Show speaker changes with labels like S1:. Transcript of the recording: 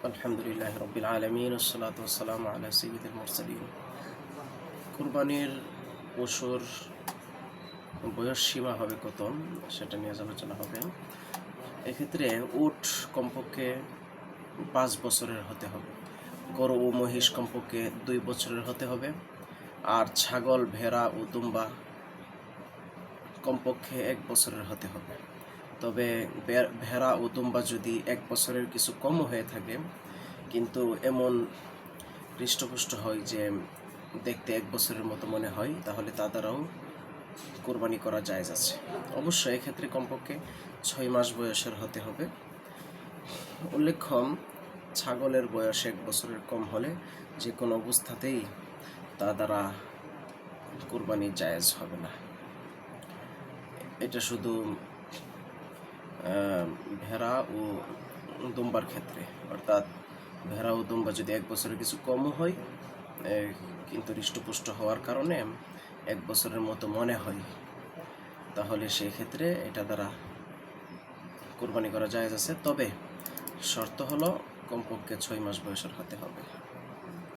S1: আলহামদুলিল্লাহ রব্বিল আলামিন ওয়াসসালাতু ওয়াসসালামু আলা সাইয়্যিদিল মুরসালিন। কুরবানির পশুর বয়স সীমা হবে কত, সেটা নিয়ে আলোচনা হবে। এক্ষেত্রে উট কমপক্ষে 5 বছরের হতে হবে, গরু ও মহিষ কমপক্ষে 2 বছরের হতে হবে, আর ছাগল, ভেড়া ও দুম্বা কমপক্ষে 1 বছরের হতে হবে। তবে ভেড়া ও দুম্বা যদি 1 বছরের কিছু কমও হয়ে থাকে, কিন্তু এমন হৃষ্টপুষ্ট হয় যে দেখতে 1 বছরের মতো মনে হয়, তাহলে তা দ্বারাও কোরবানি করা জায়েজ আছে। অবশ্যই এক্ষেত্রে কমপক্ষে 6 মাস বয়সের হতে হবে। উল্লেখ্য, ছাগলের বয়স 1 বছরের কম হলে যে কোনো অবস্থাতেই তা দ্বারা কোরবানি জায়েজ হবে না। এটা শুধু ভেড়া ও দুম্বার ক্ষেত্রে, অর্থাৎ ভেড়া ও দুম্বা যদি 1 বছরের কিছু কমও হয়, কিন্তু হৃষ্টপুষ্ট হওয়ার কারণে 1 বছরের মতো মনে হয়, তাহলে সেই ক্ষেত্রে এটা দ্বারা কোরবানি করা জায়েজ আছে। তবে শর্ত হলো কমপক্ষে 6 মাস বয়সের হতে হবে।